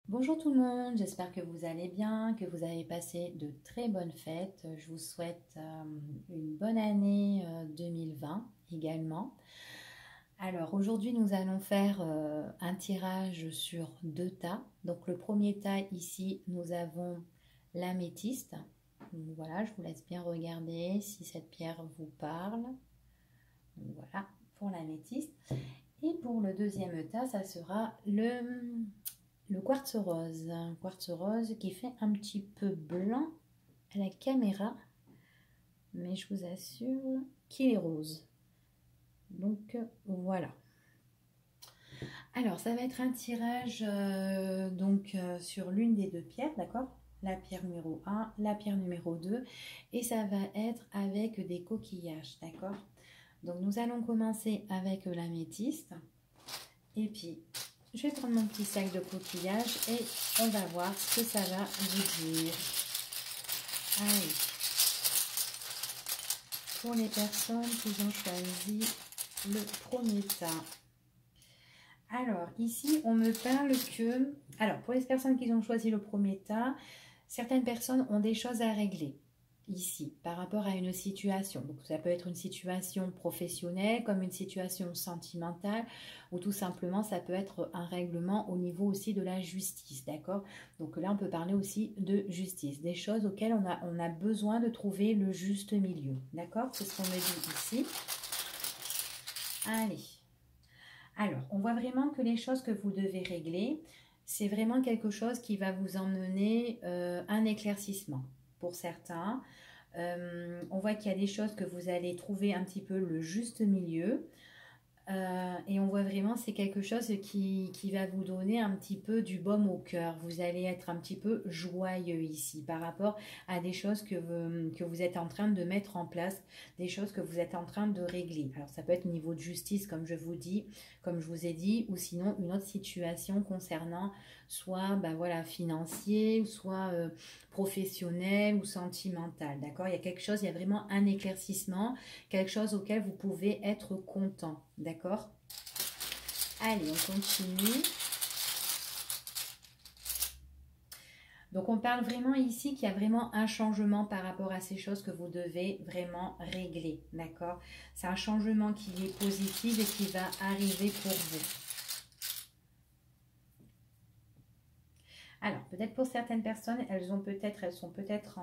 Bonjour tout le monde, j'espère que vous allez bien, que vous avez passé de très bonnes fêtes. Je vous souhaite une bonne année 2020 également. Alors aujourd'hui nous allons faire un tirage sur deux tas. Donc le premier tas ici nous avons l'améthyste. Donc, voilà, je vous laisse bien regarder si cette pierre vous parle. Donc, voilà pour l'améthyste. Et pour le deuxième tas, ça sera le quartz rose. Un quartz rose qui fait un petit peu blanc à la caméra, mais je vous assure qu'il est rose. Donc voilà. Alors ça va être un tirage sur l'une des deux pierres, d'accord? La pierre numéro 1, la pierre numéro 2, et ça va être avec des coquillages, d'accord? Donc nous allons commencer avec l'améthyste. Et puis, je vais prendre mon petit sac de coquillages et on va voir ce que ça va vous dire. Allez. Pour les personnes qui ont choisi le premier tas. Alors, ici, on me parle que... Alors, pour les personnes qui ont choisi le premier tas, certaines personnes ont des choses à régler. Ici, par rapport à une situation. Donc, ça peut être une situation professionnelle, comme une situation sentimentale, ou tout simplement, ça peut être un règlement au niveau aussi de la justice, d'accord? Donc là, on peut parler aussi de justice, des choses auxquelles on a besoin de trouver le juste milieu, d'accord? C'est ce qu'on me dit ici. Allez. Alors, on voit vraiment que les choses que vous devez régler, c'est vraiment quelque chose qui va vous emmener un éclaircissement pour certains. On voit qu'il y a des choses que vous allez trouver un petit peu le juste milieu. Et on voit vraiment c'est quelque chose qui va vous donner un petit peu du baume au cœur. Vous allez être un petit peu joyeux ici par rapport à des choses que vous êtes en train de mettre en place, des choses que vous êtes en train de régler. Alors ça peut être au niveau de justice comme je vous ai dit, ou sinon une autre situation concernant soit ben voilà, financier, ou soit professionnel ou sentimental. D'accord? Il y a quelque chose, il y a vraiment un éclaircissement, quelque chose auquel vous pouvez être content. D'accord? Allez, on continue. Donc, on parle vraiment ici qu'il y a vraiment un changement par rapport à ces choses que vous devez vraiment régler. D'accord? C'est un changement qui est positif et qui va arriver pour vous. Alors, peut-être pour certaines personnes, elles sont peut-être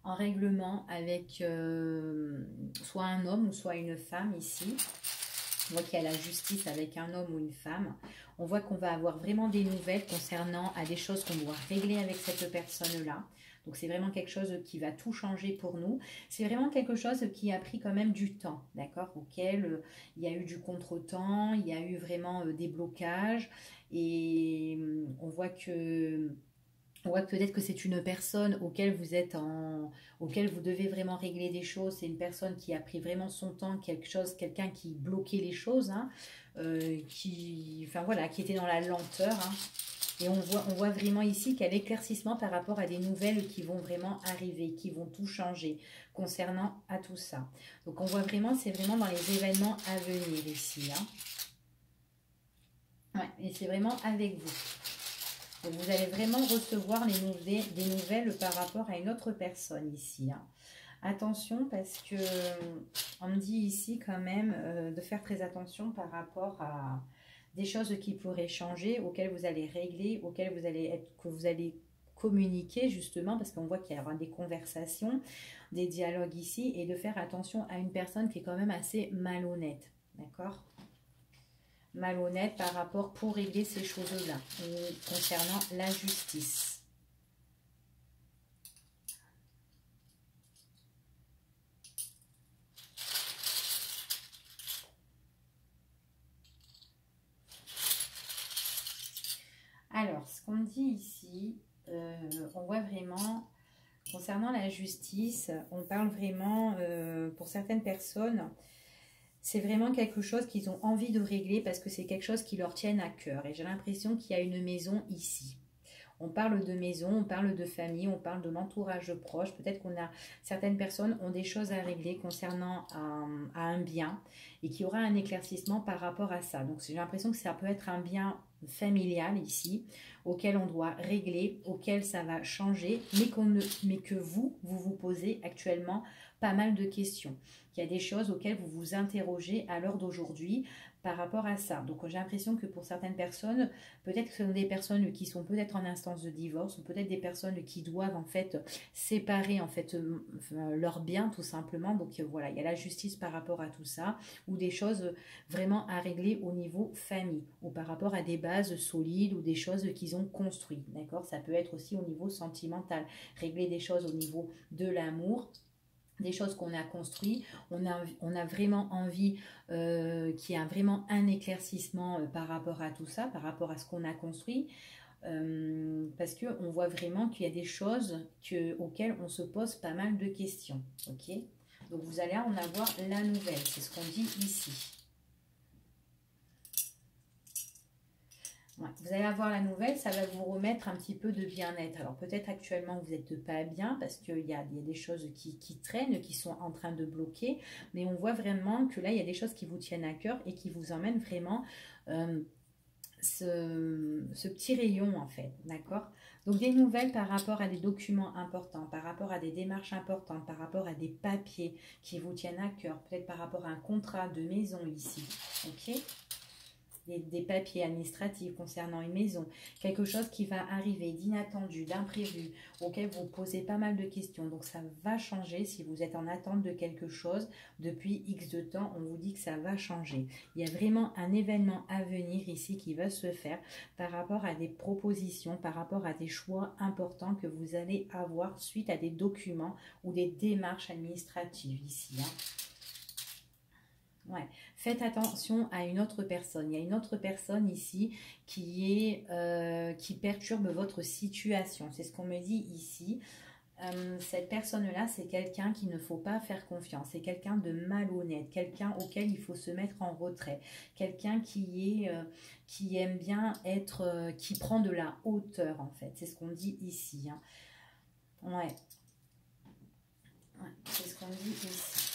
en règlement avec soit un homme ou soit une femme ici. On voit qu'il y a la justice avec un homme ou une femme. On voit qu'on va avoir vraiment des nouvelles concernant à des choses qu'on doit régler avec cette personne-là. Donc c'est vraiment quelque chose qui va tout changer pour nous. C'est vraiment quelque chose qui a pris quand même du temps, d'accord? Auquel il y a eu du contretemps, il y a eu vraiment des blocages. Et on voit peut-être que c'est une personne auquel vous devez vraiment régler des choses. C'est une personne qui a pris vraiment son temps, quelqu'un qui bloquait les choses, hein, qui était dans la lenteur. Hein. Et on voit vraiment ici qu'il y a l'éclaircissement par rapport à des nouvelles qui vont vraiment arriver, qui vont tout changer concernant à tout ça. Donc on voit vraiment, c'est vraiment dans les événements à venir ici. Hein. Ouais, et c'est vraiment avec vous. Donc vous allez vraiment recevoir des nouvelles par rapport à une autre personne ici. Hein. Attention parce que on me dit ici quand même de faire très attention par rapport à des choses qui pourraient changer, auxquelles vous allez régler, que vous allez communiquer justement parce qu'on voit qu'il y aura des conversations, des dialogues ici et de faire attention à une personne qui est quand même assez malhonnête. D'accord ? Malhonnête par rapport pour régler ces choses-là concernant la justice. Alors, ce qu'on dit ici, on voit vraiment, concernant la justice, on parle vraiment, pour certaines personnes, c'est vraiment quelque chose qu'ils ont envie de régler parce que c'est quelque chose qui leur tienne à cœur. Et j'ai l'impression qu'il y a une maison ici. On parle de maison, on parle de famille, on parle de l'entourage proche. Peut-être certaines personnes ont des choses à régler concernant un bien et qu'il y aura un éclaircissement par rapport à ça. Donc j'ai l'impression que ça peut être un bien familiales ici, auxquelles on doit régler, auxquelles ça va changer, mais que vous posez actuellement pas mal de questions. Il y a des choses auxquelles vous vous interrogez à l'heure d'aujourd'hui par rapport à ça. Donc j'ai l'impression que pour certaines personnes, peut-être que ce sont des personnes qui sont peut-être en instance de divorce, ou peut-être des personnes qui doivent en fait séparer en fait leurs biens tout simplement. Donc voilà, il y a la justice par rapport à tout ça, ou des choses vraiment à régler au niveau famille, ou par rapport à des bases solides, ou des choses qu'ils ont construites, d'accord? Ça peut être aussi au niveau sentimental, régler des choses au niveau de l'amour, des choses qu'on a construites, on a vraiment envie qu'il y ait vraiment un éclaircissement par rapport à tout ça, par rapport à ce qu'on a construit, parce qu'on voit vraiment qu'il y a des choses auxquelles on se pose pas mal de questions, ok? Donc vous allez en avoir la nouvelle, c'est ce qu'on dit ici. Ouais, vous allez avoir la nouvelle, ça va vous remettre un petit peu de bien-être. Alors peut-être actuellement vous n'êtes pas bien parce qu'il y a des choses qui traînent, qui sont en train de bloquer. Mais on voit vraiment que là, il y a des choses qui vous tiennent à cœur et qui vous emmènent vraiment ce petit rayon en fait, d'accord? Donc des nouvelles par rapport à des documents importants, par rapport à des démarches importantes, par rapport à des papiers qui vous tiennent à cœur, peut-être par rapport à un contrat de maison ici, ok? Des papiers administratifs concernant une maison, quelque chose qui va arriver d'inattendu, d'imprévu, auquel vous posez pas mal de questions. Donc ça va changer si vous êtes en attente de quelque chose depuis X de temps, on vous dit que ça va changer. Il y a vraiment un événement à venir ici qui va se faire par rapport à des propositions, par rapport à des choix importants que vous allez avoir suite à des documents ou des démarches administratives ici, hein. Ouais. Faites attention à une autre personne. Il y a une autre personne ici qui perturbe votre situation. C'est ce qu'on me dit ici. Cette personne-là, c'est quelqu'un qu'il ne faut pas faire confiance. C'est quelqu'un de malhonnête, quelqu'un auquel il faut se mettre en retrait. Quelqu'un qui aime bien être, qui prend de la hauteur en fait. C'est ce qu'on dit ici, hein. Ouais. Ouais, c'est ce qu'on dit ici.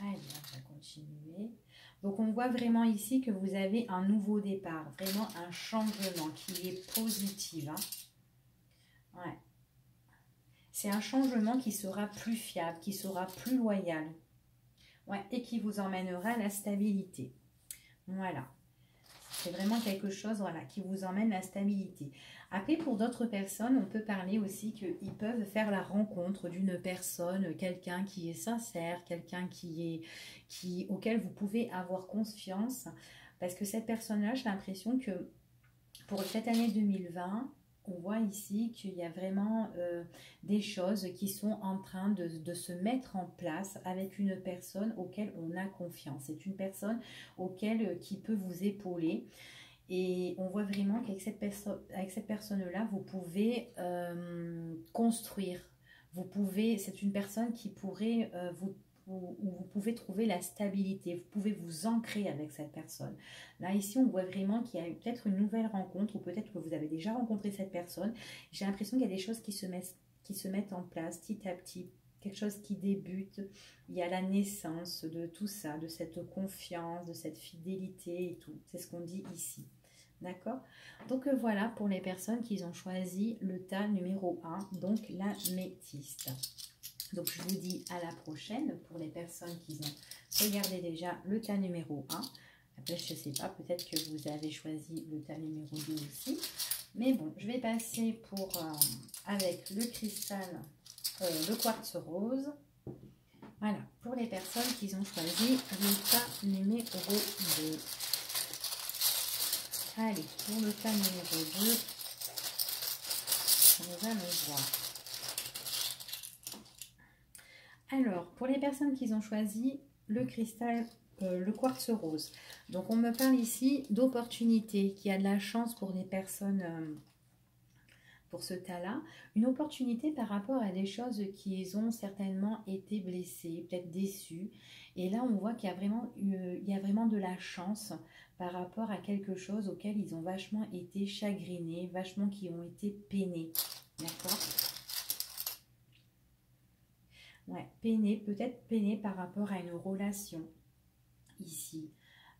Allez, on va continuer. Donc, on voit vraiment ici que vous avez un nouveau départ, vraiment un changement qui est positif, hein. Ouais. C'est un changement qui sera plus fiable, qui sera plus loyal. Ouais, et qui vous emmènera à la stabilité. Voilà. C'est vraiment quelque chose, voilà, qui vous emmène la stabilité. Après, pour d'autres personnes, on peut parler aussi qu'ils peuvent faire la rencontre d'une personne, quelqu'un qui est sincère, quelqu'un auquel vous pouvez avoir confiance. Parce que cette personne-là, j'ai l'impression que pour cette année 2020, on voit ici qu'il y a vraiment des choses qui sont en train de se mettre en place avec une personne auquel on a confiance. C'est une personne qui peut vous épauler. Et on voit vraiment qu'avec cette personne-là, vous pouvez construire. C'est une personne qui pourrait où vous pouvez trouver la stabilité. Vous pouvez vous ancrer avec cette personne. Là, ici, on voit vraiment qu'il y a peut-être une nouvelle rencontre ou peut-être que vous avez déjà rencontré cette personne. J'ai l'impression qu'il y a des choses qui se mettent en place petit à petit. Quelque chose qui débute, il y a la naissance de tout ça, de cette confiance, de cette fidélité et tout. C'est ce qu'on dit ici. D'accord? Donc voilà pour les personnes qui ont choisi le tas numéro 1, donc la métiste. Donc je vous dis à la prochaine pour les personnes qui ont regardé déjà le tas numéro 1. Après je ne sais pas, peut-être que vous avez choisi le tas numéro 2 aussi. Mais bon, je vais passer avec le cristal, le quartz rose. Voilà, pour les personnes qui ont choisi le tas numéro 2. Allez, pour le tas numéro 2, nous allons voir. Alors, pour les personnes qui ont choisi le cristal, le quartz rose. Donc, on me parle ici d'opportunité, qu'il y a de la chance pour les personnes, pour ce tas-là. Une opportunité par rapport à des choses qui ont certainement été blessées, peut-être déçues. Et là, on voit qu'il y a vraiment de la chance par rapport à quelque chose auquel ils ont vachement été chagrinés, vachement qui ont été peinés. D'accord? Ouais, peinés, peut-être peinés par rapport à une relation ici.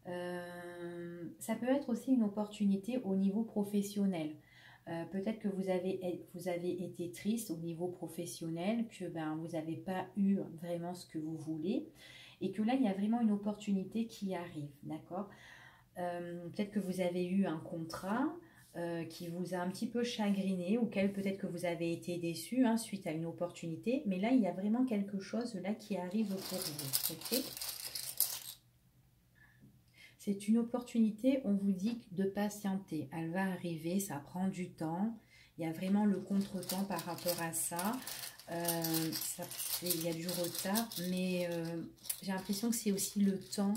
Ça peut être aussi une opportunité au niveau professionnel. Peut-être que vous avez été triste au niveau professionnel, que ben, vous n'avez pas eu vraiment ce que vous voulez, et que là, il y a vraiment une opportunité qui arrive, d'accord? Peut-être que vous avez eu un contrat qui vous a un petit peu chagriné, auquel peut-être que vous avez été déçu hein, suite à une opportunité, mais là, il y a vraiment quelque chose là qui arrive pour vous, ok? C'est une opportunité, on vous dit de patienter. Elle va arriver, ça prend du temps. Il y a vraiment le contretemps par rapport à ça. Il y a du retard, mais j'ai l'impression que c'est aussi le temps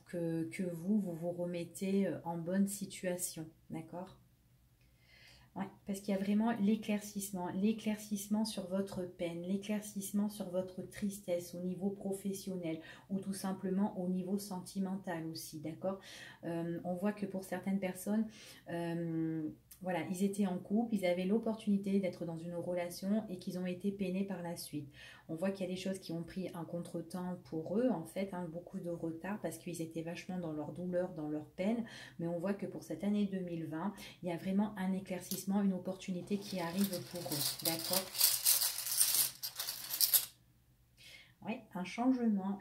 que vous vous remettez en bonne situation. D'accord? Ouais, parce qu'il y a vraiment l'éclaircissement sur votre peine, l'éclaircissement sur votre tristesse au niveau professionnel ou tout simplement au niveau sentimental aussi, d'accord? On voit que pour certaines personnes, euh, voilà, ils étaient en couple, ils avaient l'opportunité d'être dans une relation et qu'ils ont été peinés par la suite. On voit qu'il y a des choses qui ont pris un contretemps pour eux, en fait, hein, beaucoup de retard parce qu'ils étaient vachement dans leur douleur, dans leur peine, mais on voit que pour cette année 2020, il y a vraiment un éclaircissement, une opportunité qui arrive pour eux. D'accord? Oui, un changement.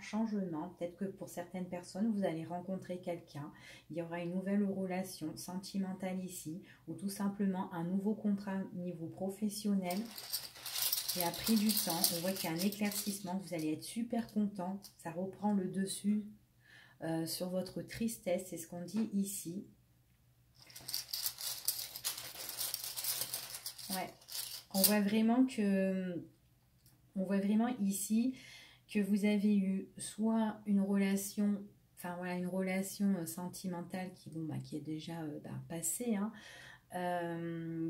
Peut-être que pour certaines personnes, vous allez rencontrer quelqu'un. Il y aura une nouvelle relation sentimentale ici, ou tout simplement un nouveau contrat au niveau professionnel qui a pris du temps. On voit qu'il y a un éclaircissement. Vous allez être super content. Ça reprend le dessus sur votre tristesse. C'est ce qu'on dit ici. Ouais. On voit vraiment ici que vous avez eu soit une relation, enfin voilà, une relation sentimentale qui, bon, bah, qui est déjà passée, hein,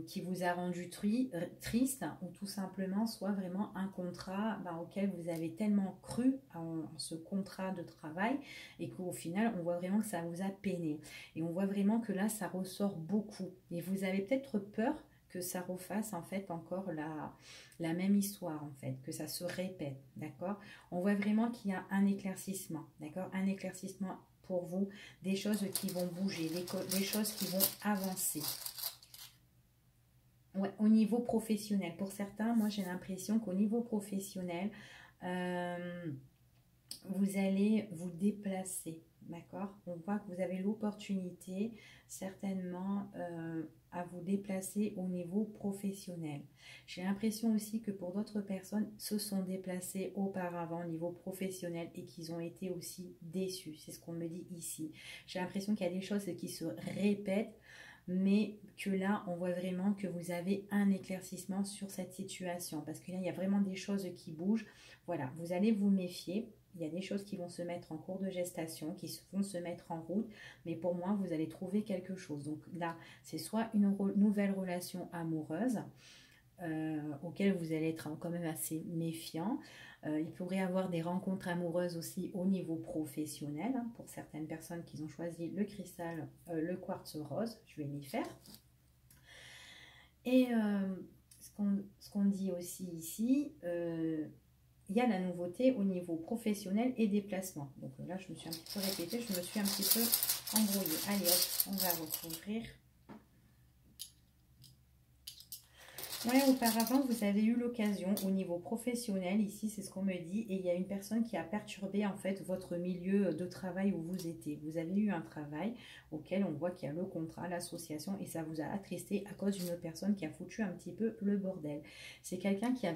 qui vous a rendu triste, ou tout simplement soit vraiment un contrat auquel vous avez tellement cru en ce contrat de travail et qu'au final on voit vraiment que ça vous a peiné et on voit vraiment que là ça ressort beaucoup et vous avez peut-être peur que ça refasse en fait encore la même histoire en fait, que ça se répète, d'accord? On voit vraiment qu'il y a un éclaircissement, d'accord? Un éclaircissement pour vous, des choses qui vont bouger, des choses qui vont avancer. Ouais, au niveau professionnel, pour certains, moi j'ai l'impression qu'au niveau professionnel, vous allez vous déplacer, d'accord? On voit que vous avez l'opportunité certainement à vous déplacer au niveau professionnel. J'ai l'impression aussi que pour d'autres personnes se sont déplacées auparavant au niveau professionnel et qu'ils ont été aussi déçus. C'est ce qu'on me dit ici. J'ai l'impression qu'il y a des choses qui se répètent, mais que là, on voit vraiment que vous avez un éclaircissement sur cette situation, parce que là, il y a vraiment des choses qui bougent. Voilà, vous allez vous méfier. Il y a des choses qui vont se mettre en cours de gestation, qui vont se mettre en route, mais pour moi, vous allez trouver quelque chose. Donc là, c'est soit une nouvelle relation amoureuse, auquel vous allez être quand même assez méfiant. Il pourrait y avoir des rencontres amoureuses aussi au niveau professionnel, hein, pour certaines personnes qui ont choisi le cristal, le quartz rose, je vais m'y faire. Et ce qu'on dit aussi ici, il y a la nouveauté au niveau professionnel et déplacement. Donc là, je me suis un petit peu répétée, je me suis un petit peu embrouillée. Allez hop, on va recouvrir. Ouais, auparavant, vous avez eu l'occasion au niveau professionnel, ici c'est ce qu'on me dit, et il y a une personne qui a perturbé en fait votre milieu de travail où vous étiez. Vous avez eu un travail auquel on voit qu'il y a le contrat, l'association, et ça vous a attristé à cause d'une personne qui a foutu un petit peu le bordel. C'est quelqu'un qui a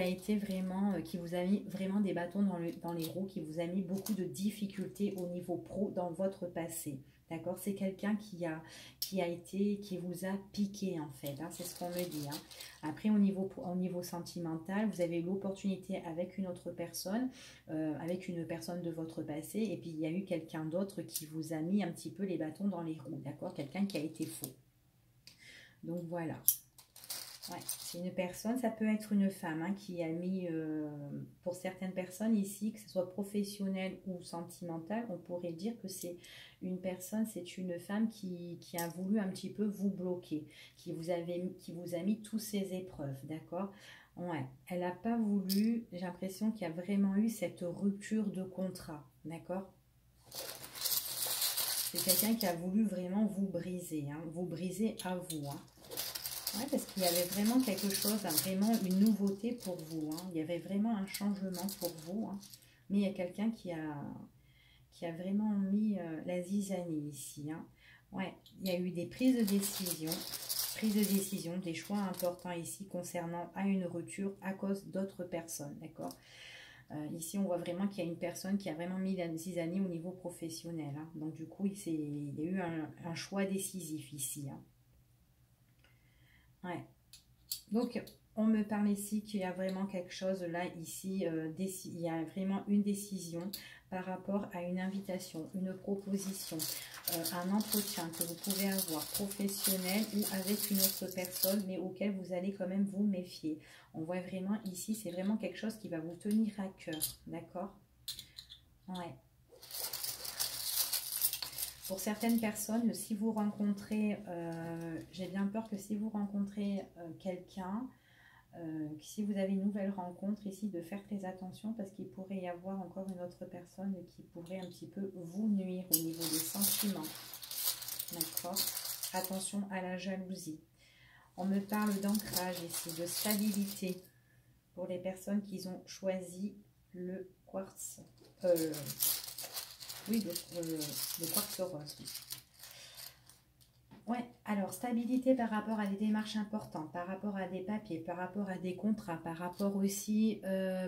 été vraiment, qui vous a mis vraiment des bâtons dans les roues, qui vous a mis beaucoup de difficultés au niveau pro dans votre passé. D'accord? C'est quelqu'un qui vous a piqué en fait, hein, c'est ce qu'on me dit. Hein. Après, au niveau sentimental, vous avez eu l'opportunité avec une autre personne, avec une personne de votre passé, et puis il y a eu quelqu'un d'autre qui vous a mis un petit peu les bâtons dans les roues, d'accord? Quelqu'un qui a été faux. Donc voilà. Ouais, c'est une personne, ça peut être une femme hein, qui a mis, pour certaines personnes ici, que ce soit professionnel ou sentimental, on pourrait dire que c'est une personne, c'est une femme qui a voulu un petit peu vous bloquer, qui vous a mis tous ces épreuves, d'accord? Ouais, elle n'a pas voulu, j'ai l'impression qu'il y a vraiment eu cette rupture de contrat, d'accord? C'est quelqu'un qui a voulu vraiment vous briser, hein, vous briser à vous. Hein. Ouais, parce qu'il y avait vraiment quelque chose, hein, vraiment une nouveauté pour vous. Hein. Il y avait vraiment un changement pour vous. Hein. Mais il y a quelqu'un qui a vraiment mis la zizanie ici. Hein. Ouais, il y a eu des prises de décision, des choix importants ici concernant à une rupture à cause d'autres personnes, d'accord. Ici, on voit vraiment qu'il y a une personne qui a vraiment mis la zizanie au niveau professionnel. Hein. Donc, du coup, il y a eu un choix décisif ici. Hein. Ouais. Donc, on me parle ici qu'il y a vraiment quelque chose là, ici, il y a vraiment une décision par rapport à une invitation, une proposition, un entretien que vous pouvez avoir professionnel ou avec une autre personne, mais auquel vous allez quand même vous méfier. On voit vraiment ici, c'est vraiment quelque chose qui va vous tenir à cœur, d'accord? Ouais. Pour certaines personnes, si vous rencontrez, j'ai bien peur que si vous rencontrez quelqu'un, si vous avez une nouvelle rencontre ici, de faire très attention parce qu'il pourrait y avoir encore une autre personne qui pourrait un petit peu vous nuire au niveau des sentiments. D'accord? Attention à la jalousie. On me parle d'ancrage ici, de stabilité pour les personnes qui ont choisi le quartz. Oui, le quartz rose. Ouais, alors stabilité par rapport à des démarches importantes, par rapport à des papiers, par rapport à des contrats, par rapport aussi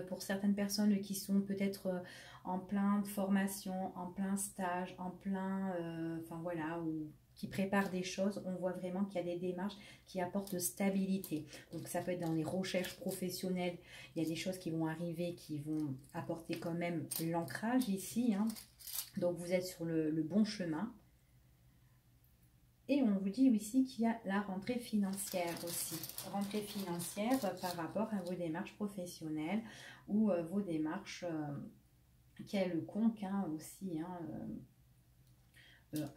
pour certaines personnes qui sont peut-être en plein formation, en plein stage, en plein, enfin voilà, ou qui préparent des choses, on voit vraiment qu'il y a des démarches qui apportent stabilité. Donc ça peut être dans les recherches professionnelles, il y a des choses qui vont arriver, qui vont apporter quand même l'ancrage ici. Hein. Donc vous êtes sur le bon chemin. Et on vous dit aussi qu'il y a la rentrée financière aussi. Rentrée financière par rapport à vos démarches professionnelles ou vos démarches quelconques hein, aussi, hein,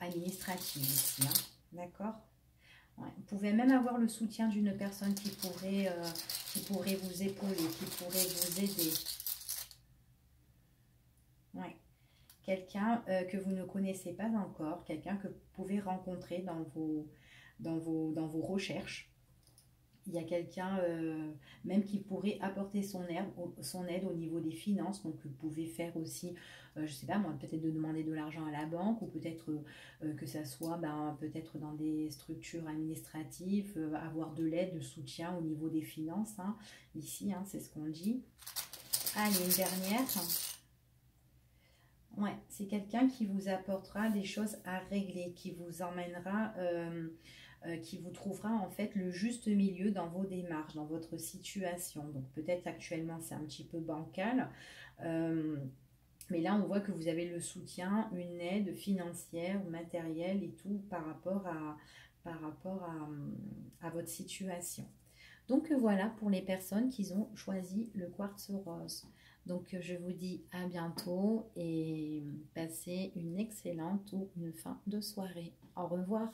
administratives ici. Hein, d'accord. Ouais. Vous pouvez même avoir le soutien d'une personne qui pourrait vous épauler, qui pourrait vous aider. Ouais. Quelqu'un que vous ne connaissez pas encore, quelqu'un que vous pouvez rencontrer dans vos recherches. Il y a quelqu'un même qui pourrait apporter son aide au niveau des finances. Donc, vous pouvez faire aussi, je ne sais pas moi, peut-être de demander de l'argent à la banque ou peut-être que ça soit peut-être dans des structures administratives, avoir de l'aide, de soutien au niveau des finances. Hein. Ici, hein, c'est ce qu'on dit. Allez, une dernière. Ouais, c'est quelqu'un qui vous apportera des choses à régler, qui vous emmènera, qui vous trouvera en fait le juste milieu dans vos démarches, dans votre situation. Donc peut-être actuellement c'est un petit peu bancal, mais là on voit que vous avez le soutien, une aide financière, matérielle et tout par rapport à votre situation. Donc voilà pour les personnes qui ont choisi le quartz rose. Donc je vous dis à bientôt et passez une excellente ou une fin de soirée. Au revoir.